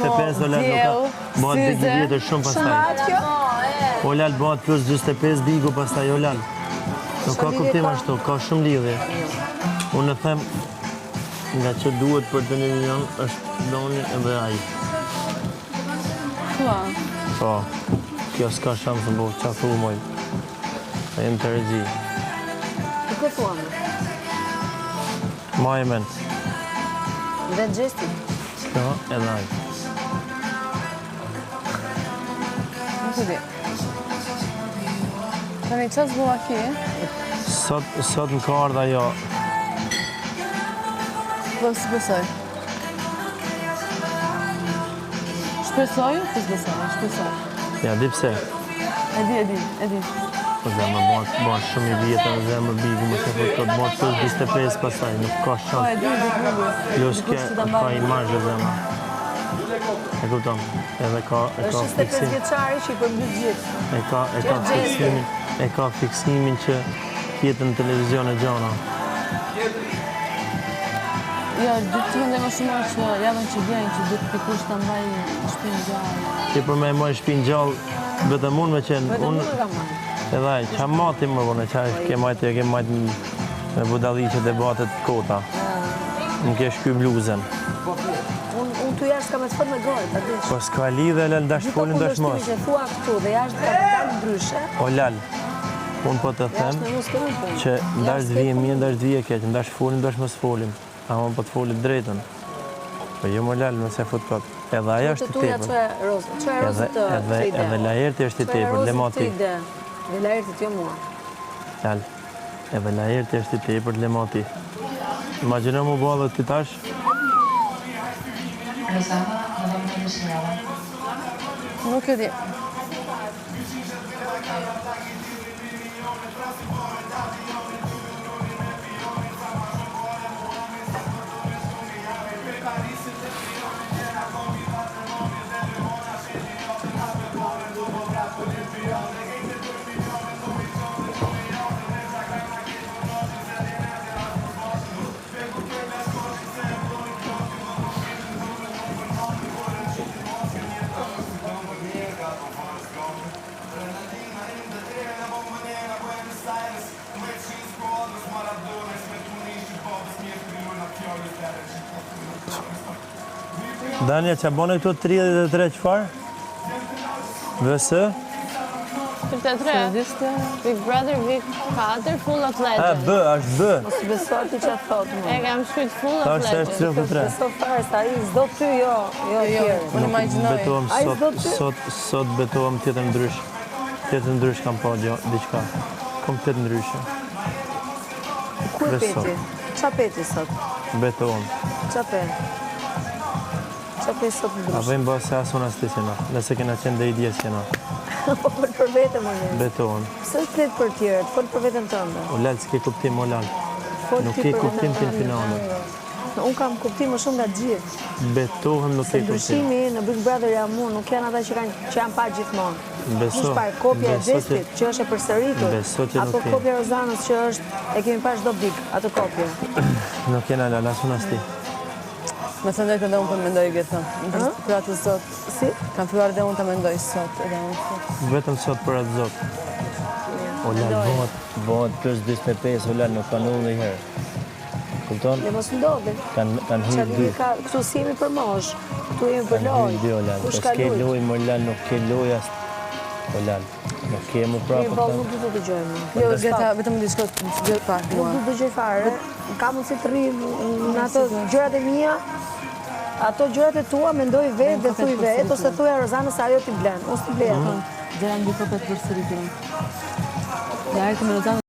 25 bëhet bigi vjetër shumë pastaj. Olal bëhet plus 25 bigu pastaj Olal. Nuk ka kuptim ashtu, ka shumë lidhje. Unë e them nga që duhet për të 1 milion është doni edhe ai. Po, kjo s'ka shanse bo, qa thu moj. E jem të regji. Të këtuam? Ma e men. Dhe gjesti? S'ka edhe ai. Nuk të di. Tani qas bua ki? Sot në ka ardha jo. Po së besoj. Shpresoj? Po së besoj, shpresoj. Ja, di pse. E di. Po zemë, bëha shumë i vjetër, zemë bigu, më se fut këtë bëha plus 25 pasaj, nuk ka Po, shumë. e di. Plus ka imazhe zemë. E kupton, edhe ka Është 25 vjeçari që i përmbyt gjithë. E ka fiksimin që jetë në televizion e gjona. Jo, dy të mendoj më shumë që javën që vjen që do të pikush ta mbaj shtëpinë gjallë. Ti për me moj shtëpinë gjallë, vetëm unë me qenë. Vetëm unë kam marrë. Edhe ai, qa mati më vone, qa ke majtë me budalliqe debatet kota. Më ke shky bluzen. Unë të jashtë ka me të fërë me gojë, ta dish. Po s'ka lidhe, lal, dash folin, dash mos. Gjitha kundërshtimi që thua këtu dhe jashtë ka të dalë ndryshe. O lal, unë po të them Jashtë me mos kemi punë. që ndash të vije mirë, ndash të vije keq, ndash folin, ndash mos folin. Ama po të folit drejtën. Po jo më lal, nëse fut kot. Edhe aja është i tepër. Që e rozët të Fride? Edhe lajerti është i tepër, lemati. Dhe lajerti t'jo mua. Lal, edhe lajerti është i tepër, lemati. Imagjino mu bo dhe ti tash. Nuk e di. Danja, që bone këtu 33 qëfar? VS? 33. Big Brother, Big 4, Full of Legends. Është B. Mos beso ti që thotë mua. E kam shkujt Full of Tash Legends. është 33. Beso fare, sa i zdo ty, jo tjerë. Unë imagjinoj. Betohem Ai s'do ty? sot betohem tjetër ndrysh. Tjetër ndrysh kam pa diçka. Komplet ndryshe. Kur Beso. peti? Qa peti sot? Betohem. Qa pe? Qa pe sot A ndrysh? vejmë bëha se asun as ti qena. Nëse kena qenë dhe i djes qena. Po për vete më një. Betohem. Pse flet për tjerët, fol për veten tënde. O lal, s'ke kuptim, o lal. Fol Nuk ti ke për kuptim veten të tënde. finale. Unë kam kuptim më shumë nga gjithë. Betohem, nuk Se ke kuptim. ndryshimi në Big Brother jam unë, nuk janë ata që janë pa gjithmonë. Beso. Kush parë kopja e Beso që- Xhestit që është e përsëritur, Beso që apo nuk ke. kopja e Rozanës që është e kemi parë çdo Big, atë kopje. Nuk jena lal, asun as ti. Me thënë drejtë edhe unë po mendoj gjithë. Për atë sot. Si? Kam filluar edhe unë të mendoj sot. Edhe unë sot. Vetëm sot për atë zot. O lal, bëhet plus 25, o lal, nuk ka nullë një herë. Kupton? Dhe mos ndodhi. Kanë hyrë dy. Këtu si jemi për mosh, këtu jemi për Kanë hyrë lojë. dy, o lal. Kush Po ka s'ke lujt? lojë, më lal, nuk ke lojë as... O lal, nuk ke mu Mirë, prapë po të... nuk du të dëgjojmë. Jo, Geta, vetëm më diçka të pak Nuk mua. du të dëgjoj fare. Ka mundësi të rri në ato gjërat e mia. Ato gjërat e tua mendoj vetë dhe thuj vetë, ose thuj Rozanës se ajo t'i blen. Ose t'i blen. Gjera mbi kopet përsëritur. Ja, e me Rozanë